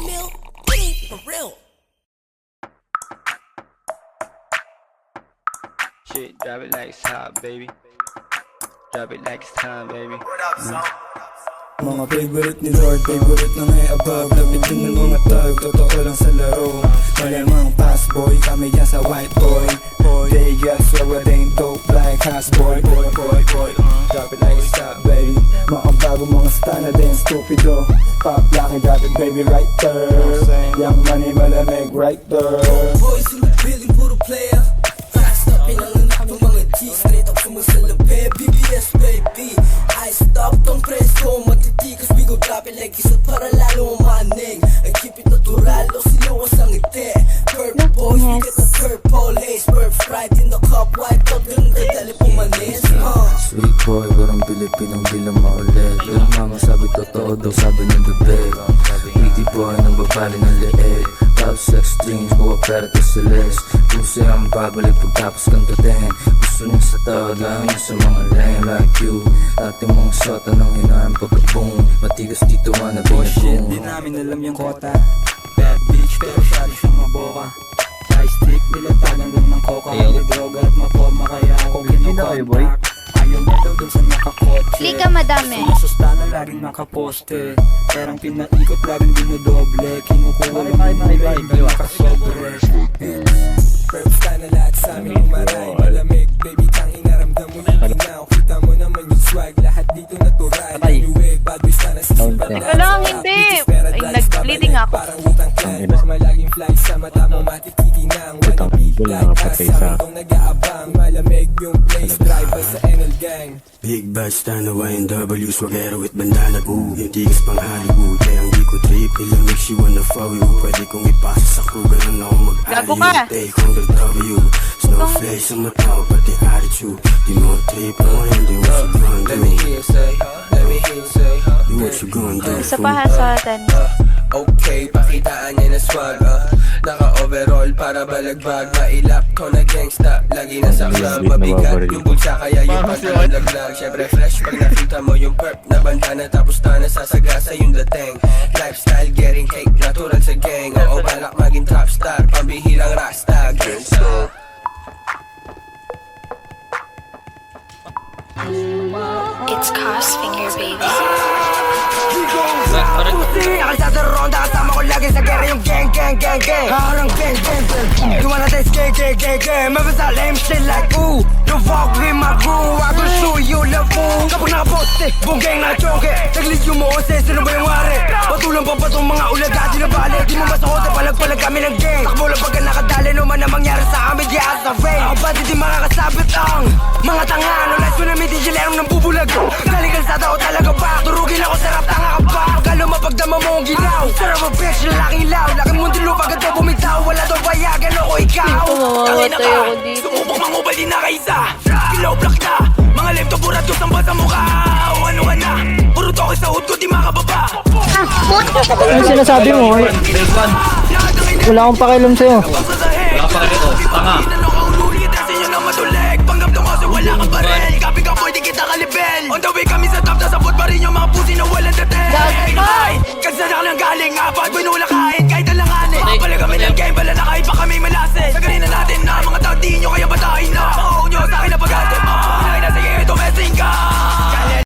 meal, it ain't for real. Shit, drop it like it's hot, baby. Drop it like it's time, baby. Mga favorite ni Lord, favorite na ngay above. Lapit din ng mga tag, totoo lang sa laro. Malamang fast boy, kami yan sa white boy. They got swagger, they ain't dope like house boy. Drop it like it's hot, baby. Mga bago, mga stana, they ain't stupido. Pop laki, drop it baby right there. Young money, malamig right there. Boys in the building, puro player. Fast up, pinanganak ng mga G. Straight up sumasalapi, BBS baby. I stop tong presko, matitikas. We go drop it like isa para lalo manig. I keep it natural, o silawas ang ngiti. Purple boys, we get the purple haze. Purple fried in the cup, white out, ganun kadali pumanis. Sweet boy, parang Pilipinong bilang maulit. Yung mama sabi totoo daw, sabi ng bebe. Pretty boy, nang babali ng leeg. Top sex dreams, buwa pera to silis. Puso ang babalik pagtapos kang tatin. Gusto niya sa tao, dahil niya sa mga lane like you. Ating mga sota nang hinaan pagka-boom. Matigas dito man na binagong. Di namin alam yung kota. Bad bitch, pero syado siyang maboka. High stick, nilatagan lang ng coca. May droga at maporma, kaya ako kinokontak. Ayaw mo daw dun sa nakakotse. Lika madami. Sumasustana laging nakaposte. Perang pinaikot laging dinodoble. Kinukuha lang yung mga hindi nakasobre. Perps ka na lahat sa amin umaray. Malamig, baby, tang inaramdam mo yung ginaw. Kita mo naman yung swag, lahat dito natural. Anyway, bad boys ka na sa sipat na. Wala, hindi. Ay, nag-bleeding ako. Parang utang clan, mas malaging fly sa mata mo. Matititinang, walang big black. Kasama kong nag-aabang. Malamig yung place, drive by sa NL gang. Big bad stand away in W, swagero with bandana. Ooh, yung tigas pang Hollywood. Kaya ang di ko trip, nilamig she wanna follow you. Pwede kong ipasa sa crew, ganun ako Gago ka. mag-alley. Take on the W, snowflake sa mata ko, pati attitude. Di mo trip, ano hindi, what you gonna do? Let me hear you say, let me hear you say. Do what you gonna do? Isa pa hasotan. Okay, pakitaan niya na swag, naka-overall para balagbag. Mailap ko na gangsta, lagi na sa club. Mabigat yung bulsa, kaya yung pagkamalaglag. Syempre fresh pag nakita mo yung perp na bandana. Tapos na nasasagasa yung dating. Lifestyle, getting cake, natural sa gang. Oo, balak maging top star, pambihirang rasta. Gangsta. It's Crossfinger, baby. Nakasya sa ronda, kasama ko lagi sa gera yung gang. Harang gang. Gawa natin gang. Mabasa lame shit like ooh. Don't fuck with my crew, I gon' show you love fool. Kapag nakaposte, buong gang na choke. Naglis yung mo, sino ba yung wari? Patulang pa itong mga ulaga, di na bali. Di mo masakote, palag kami ng gang. Takbo lang pagka nakadali, naman na mangyari sa amin, di asa fame. Ako ba di makakasabit ang mga tanga? No life ko na may digilerong nang bubulag. Galing kalsada ko talaga ba? Turugin ako sa rap, tanga ka ba? Kalo mapagdama mo ang ginaw. Sarap a bitch, lalaking law. Laking mundo lupa, ganito bumitaw. Wala daw bayagan ako ikaw. Mamamatay ako dito. Sumubok mangubal din na kaisa. Kilaw black na. Mga lepto burat ko samba sa mukha. O ano ka na? Puro toke sa hood ko di makababa. Ano sinasabi mo? Wala akong pakialam sa'yo. Wala pa kayo. Tanga. Panggap tong kasi wala kang barel. Kapi ka boy di kita kalibel. On the way kami sa top. Nasabot pa rin yung mga pusi na walang dating. Ay, kansa na ka nang galing. Apat boy nula kain.